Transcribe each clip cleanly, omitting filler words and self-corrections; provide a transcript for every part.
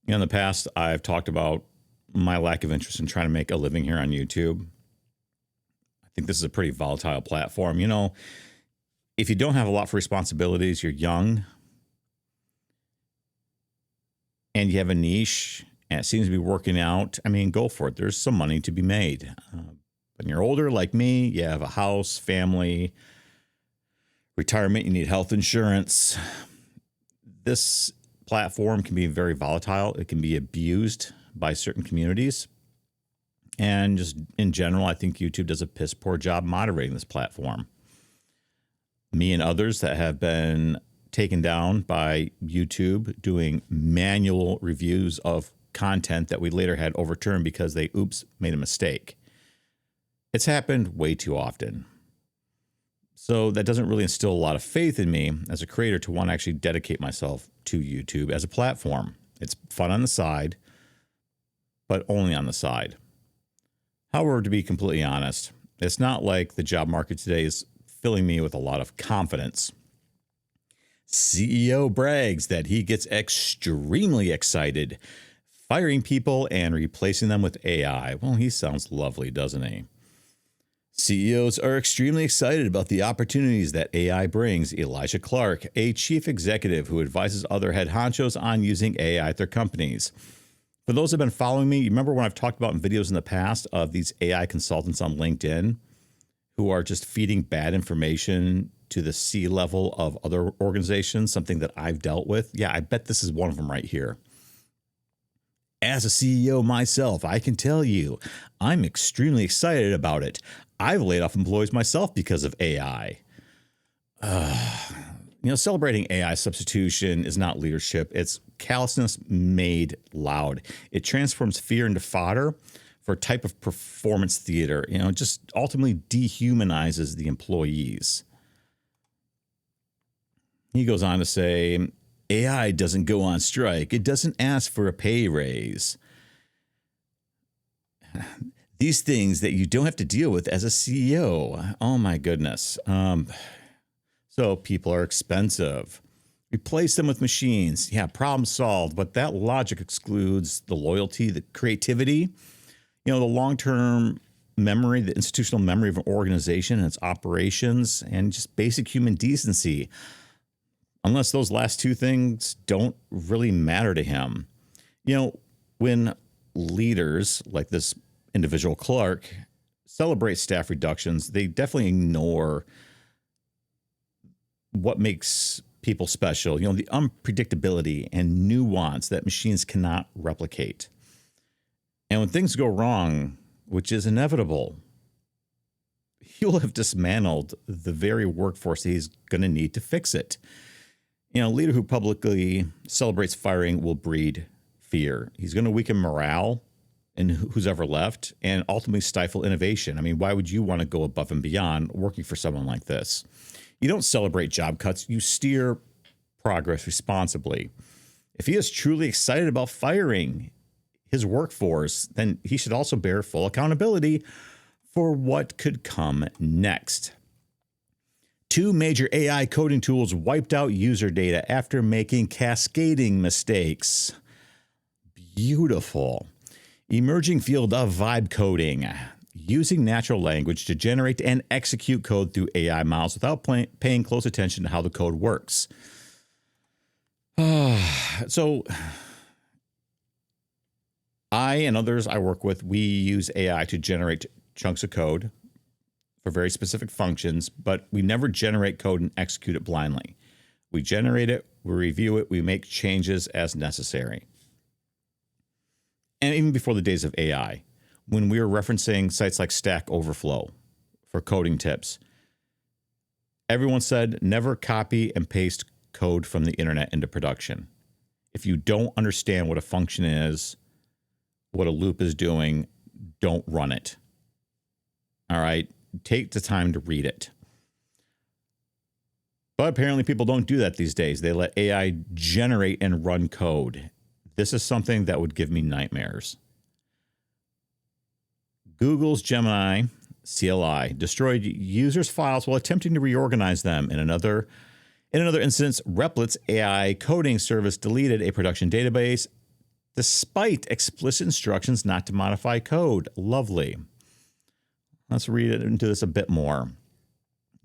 In the past, I've talked about my lack of interest in trying to make a living here on YouTube. I think this is a pretty volatile platform. If you don't have a lot of responsibilities, you're young, and you have a niche, and it seems to be working out, I mean, go for it. There's some money to be made. When you're older, like me, you have a house, family, retirement, you need health insurance. This platform can be very volatile. It can be abused by certain communities. And just in general, I think YouTube does a piss poor job moderating this platform. Me and others that have been taken down by YouTube doing manual reviews of content that we later had overturned because they, made a mistake. It's happened way too often. So that doesn't really instill a lot of faith in me as a creator to want to actually dedicate myself to YouTube as a platform. It's fun on the side, but only on the side. However, to be completely honest, it's not like the job market today is filling me with a lot of confidence. CEO brags that he gets extremely excited firing people and replacing them with AI. Well, he sounds lovely, doesn't he? CEOs are extremely excited about the opportunities that AI brings. Elijah Clark, a chief executive who advises other head honchos on using AI at their companies. For those who have been following me, you remember when I've talked about in videos in the past of these AI consultants on LinkedIn who are just feeding bad information to the C-level of other organizations, something that I've dealt with? Yeah, I bet this is one of them right here. As a CEO myself, I can tell you, I'm extremely excited about it. I've laid off employees myself because of AI. Celebrating AI substitution is not leadership. It's callousness made loud. It transforms fear into fodder for a type of performance theater. It just ultimately dehumanizes the employees. He goes on to say, AI doesn't go on strike. It doesn't ask for a pay raise. These things that you don't have to deal with as a CEO. Oh, my goodness. So people are expensive. Replace them with machines. Yeah, problem solved. But that logic excludes the loyalty, the creativity, the long-term memory, the institutional memory of an organization and its operations, and just basic human decency. Unless those last two things don't really matter to him. When leaders like this individual Clark celebrate staff reductions, they definitely ignore what makes people special, the unpredictability and nuance that machines cannot replicate. And when things go wrong, which is inevitable, he'll have dismantled the very workforce he's going to need to fix it. A leader who publicly celebrates firing will breed fear. He's going to weaken morale in who's ever left and ultimately stifle innovation. I mean, why would you want to go above and beyond working for someone like this? You don't celebrate job cuts. You steer progress responsibly. If he is truly excited about firing his workforce, then he should also bear full accountability for what could come next. 2 major AI coding tools wiped out user data after making cascading mistakes. Beautiful. Emerging field of vibe coding. Using natural language to generate and execute code through AI models without paying close attention to how the code works. So I and others I work with, we use AI to generate chunks of code for very specific functions, but we never generate code and execute it blindly. We generate it, we review it, we make changes as necessary. And even before the days of AI, when we were referencing sites like Stack Overflow for coding tips, everyone said never copy and paste code from the internet into production. If you don't understand what a function is, what a loop is doing, don't run it. All right? Take the time to read it. But apparently people don't do that these days. They let AI generate and run code. This is something that would give me nightmares. Google's Gemini CLI destroyed users' files while attempting to reorganize them. In another instance, Replic's AI coding service deleted a production database despite explicit instructions not to modify code. Lovely. Let's read into this a bit more.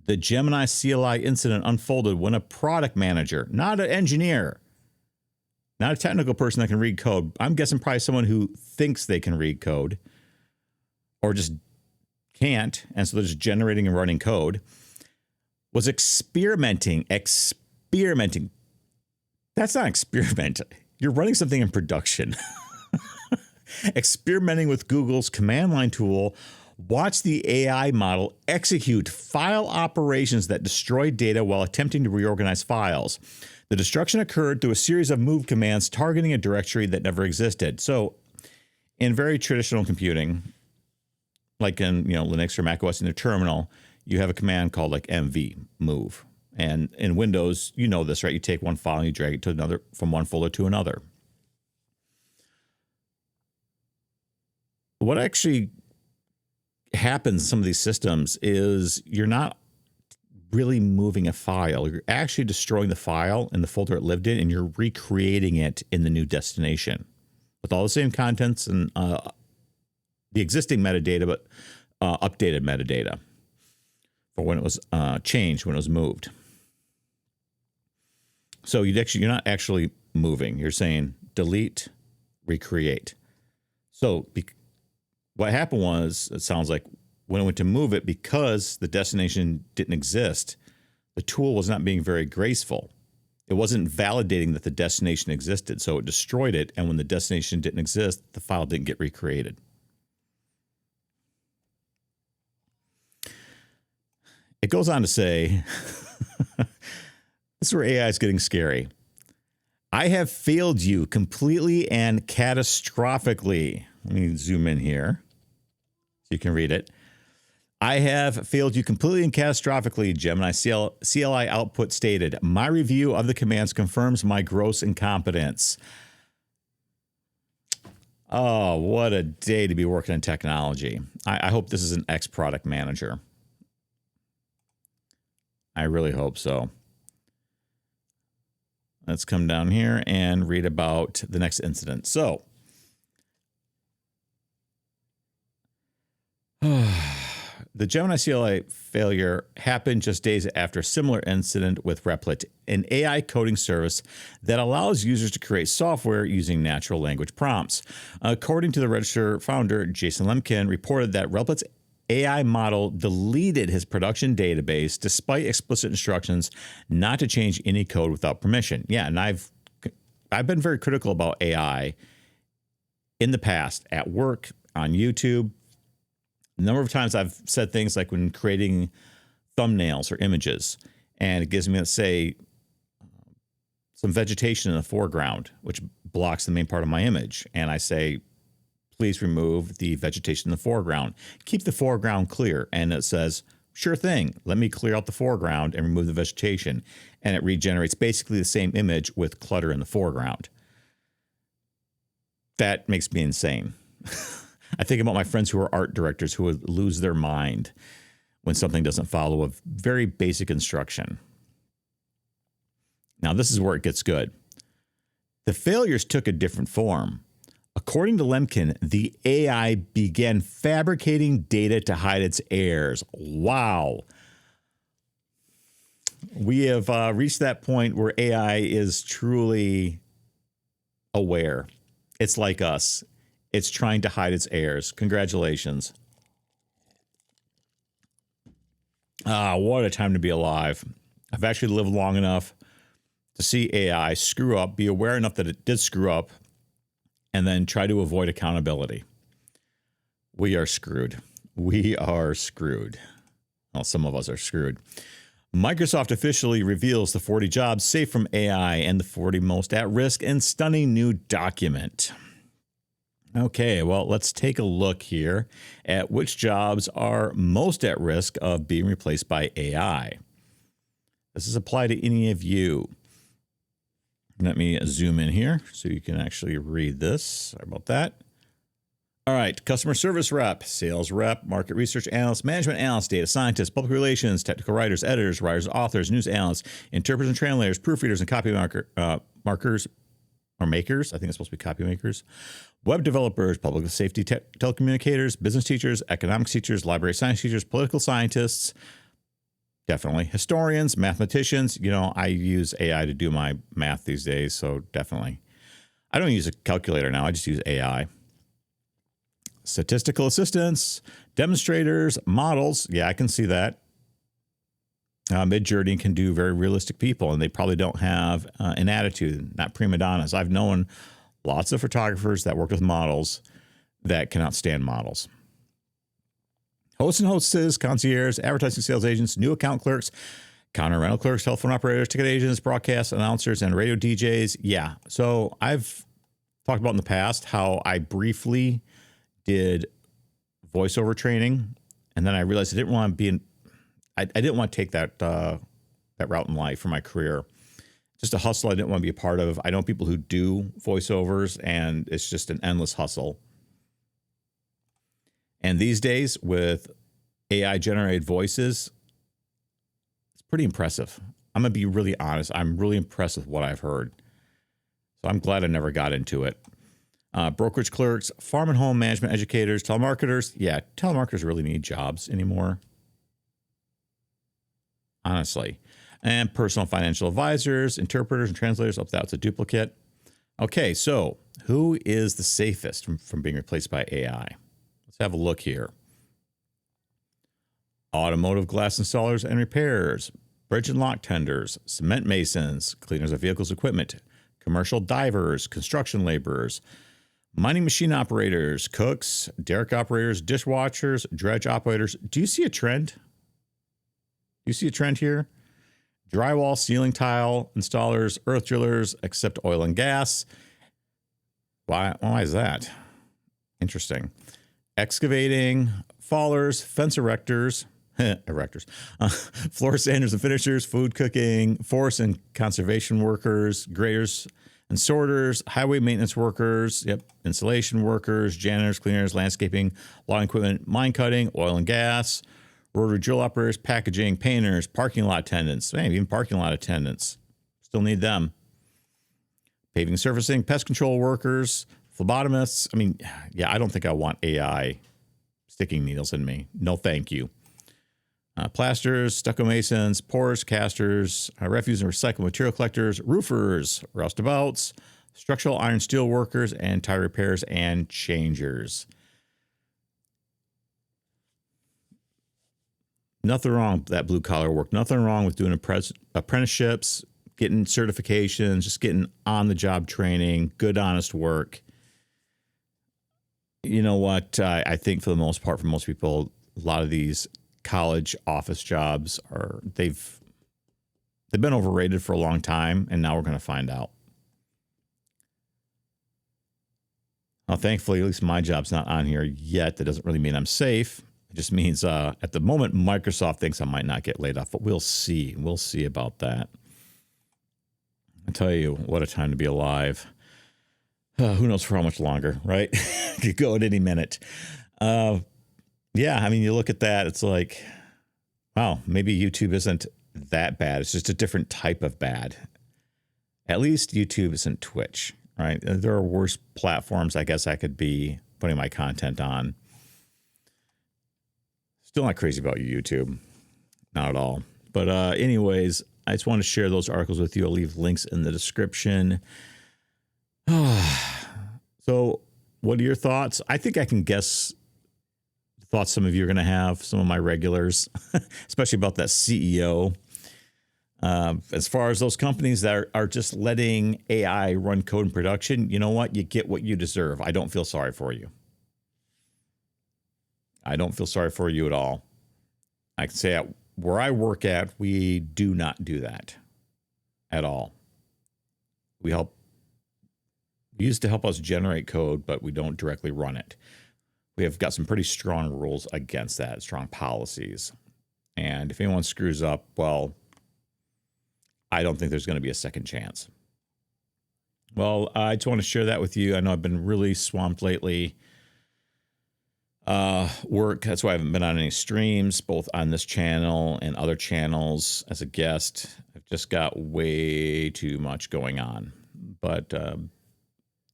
The Gemini CLI incident unfolded when a product manager, not an engineer, not a technical person that can read code. I'm guessing probably someone who thinks they can read code or just can't, and so they're just generating and running code, was experimenting. That's not experiment. You're running something in production. Experimenting with Google's command line tool. Watch the AI model execute file operations that destroy data while attempting to reorganize files. The destruction occurred through a series of move commands targeting a directory that never existed. So in very traditional computing, like in Linux or Mac OS in the terminal, you have a command called like mv, move. And in Windows, you know this, right? You take one file and you drag it to another, from one folder to another. What actually happens in some of these systems is you're not really moving a file. You're actually destroying the file in the folder it lived in, and you're recreating it in the new destination with all the same contents and the existing metadata, but updated metadata for when it was changed, when it was moved. So you're not actually moving. You're saying delete, recreate. So what happened was, it sounds like when it went to move it, because the destination didn't exist, the tool was not being very graceful. It wasn't validating that the destination existed, so it destroyed it. And when the destination didn't exist, the file didn't get recreated. It goes on to say, this is where AI is getting scary. I have failed you completely and catastrophically. Let me zoom in here so you can read it. I have failed you completely and catastrophically, Gemini CLI output stated. My review of the commands confirms my gross incompetence. Oh, what a day to be working in technology. I hope this is an ex-product manager. I really hope so. Let's come down here and read about the next incident. So, the Gemini CLI failure happened just days after a similar incident with Replit, an AI coding service that allows users to create software using natural language prompts. According to the Register founder, Jason Lemkin, reported that Replit's AI model deleted his production database despite explicit instructions not to change any code without permission. Yeah, and I've been very critical about AI in the past at work, on YouTube. A number of times I've said things like when creating thumbnails or images, and it gives me, let's say, some vegetation in the foreground, which blocks the main part of my image. And I say, please remove the vegetation in the foreground. Keep the foreground clear. And it says, sure thing. Let me clear out the foreground and remove the vegetation. And it regenerates basically the same image with clutter in the foreground. That makes me insane. I think about my friends who are art directors who would lose their mind when something doesn't follow a very basic instruction. Now, this is where it gets good. The failures took a different form. According to Lemkin, the AI began fabricating data to hide its errors. Wow. We have reached that point where AI is truly aware. It's like us. It's trying to hide its errors. Congratulations. What a time to be alive. I've actually lived long enough to see AI screw up, be aware enough that it did screw up, and then try to avoid accountability. We are screwed. We are screwed. Well, some of us are screwed. Microsoft officially reveals the 40 jobs safe from AI and the 40 most at risk in stunning new document. Okay, well, let's take a look here at which jobs are most at risk of being replaced by AI. Does this apply to any of you? Let me zoom in here so you can actually read this. Sorry about that. All right, customer service rep, sales rep, market research analyst, management analyst, data scientists, public relations, technical writers, editors, writers, authors, news analysts, interpreters and translators, proofreaders and copy markers, or makers. I think it's supposed to be copy makers. Web developers, public safety telecommunicators, business teachers, economics teachers, library science teachers, political scientists, definitely historians, mathematicians. I use AI to do my math these days, so definitely. I don't use a calculator now. I just use AI. Statistical assistants, demonstrators, models. Yeah, I can see that. Midjourney can do very realistic people, and they probably don't have an attitude, not prima donnas. I've known lots of photographers that work with models that cannot stand models. Hosts and hostesses, concierges, advertising sales agents, new account clerks, counter rental clerks, telephone operators, ticket agents, broadcast announcers, and radio DJs. Yeah, so I've talked about in the past how I briefly did voiceover training, and then I realized I didn't want to be in. I didn't want to take that route in life for my career. Just a hustle I didn't want to be a part of. I know people who do voiceovers, and it's just an endless hustle. And these days, with AI generated voices, it's pretty impressive. I'm going to be really honest. I'm really impressed with what I've heard. So I'm glad I never got into it. Brokerage clerks, farm and home management educators, telemarketers. Yeah, telemarketers really need jobs anymore, honestly. And personal financial advisors, interpreters, and translators. Oh, that's a duplicate. Okay, so who is the safest from being replaced by AI? Let's have a look here. Automotive glass installers and repairs, bridge and lock tenders, cement masons, cleaners of vehicles equipment, commercial divers, construction laborers, mining machine operators, cooks, derrick operators, dishwashers, dredge operators. Do you see a trend? Do you see a trend here? Drywall, ceiling tile installers, earth drillers, except oil and gas. Why is that? Interesting. Excavating, fallers, fence erectors, floor sanders and finishers, food cooking, forest and conservation workers, graders and sorters, highway maintenance workers, insulation workers, janitors, cleaners, landscaping, lawn equipment, mine cutting, oil and gas, rotary drill operators, packaging, painters, parking lot attendants, even parking lot attendants. Still need them. Paving, surfacing, pest control workers, phlebotomists. I don't think I want AI sticking needles in me. No, thank you. Plasters, stucco masons, pourers, casters, refuse and recycled material collectors, roofers, roustabouts, structural iron steel workers, and tire repairs and changers. Nothing wrong with that blue collar work. Nothing wrong with doing apprenticeships, getting certifications, just getting on the job training, good, honest work. You know what? I think for the most part, for most people, a lot of these college office jobs they've been overrated for a long time, and now we're going to find out. Well, thankfully, at least my job's not on here yet. That doesn't really mean I'm safe. It just means at the moment, Microsoft thinks I might not get laid off, but we'll see. We'll see about that. I tell you, what a time to be alive. Who knows for how much longer, right? Could go at any minute. You look at that, it's like, wow, maybe YouTube isn't that bad. It's just a different type of bad. At least YouTube isn't Twitch, right? There are worse platforms I guess I could be putting my content on. Still not crazy about YouTube. Not at all. But anyways, I just want to share those articles with you. I'll leave links in the description. So what are your thoughts? I think I can guess the thoughts some of you are going to have, some of my regulars, especially about that CEO. As far as those companies that are just letting AI run code in production, you know what? You get what you deserve. I don't feel sorry for you. I don't feel sorry for you at all. I can say where I work at, we do not do that at all. We used to help us generate code, but we don't directly run it. We have got some pretty strong rules against that, strong policies. And if anyone screws up, well, I don't think there's going to be a second chance. Well, I just want to share that with you. I know I've been really swamped lately. Work. That's why I haven't been on any streams, both on this channel and other channels as a guest. I've just got way too much going on. But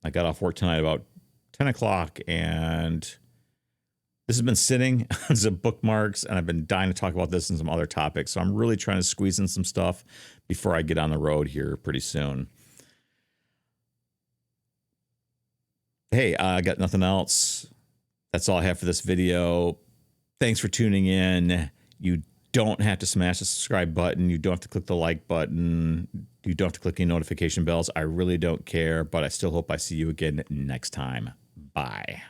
I got off work tonight about 10 o'clock, and this has been sitting as a bookmarks, and I've been dying to talk about this and some other topics. So I'm really trying to squeeze in some stuff before I get on the road here pretty soon. Hey, I got nothing else. That's all I have for this video. Thanks for tuning in. You don't have to smash the subscribe button. You don't have to click the like button. You don't have to click any notification bells. I really don't care, but I still hope I see you again next time. Bye.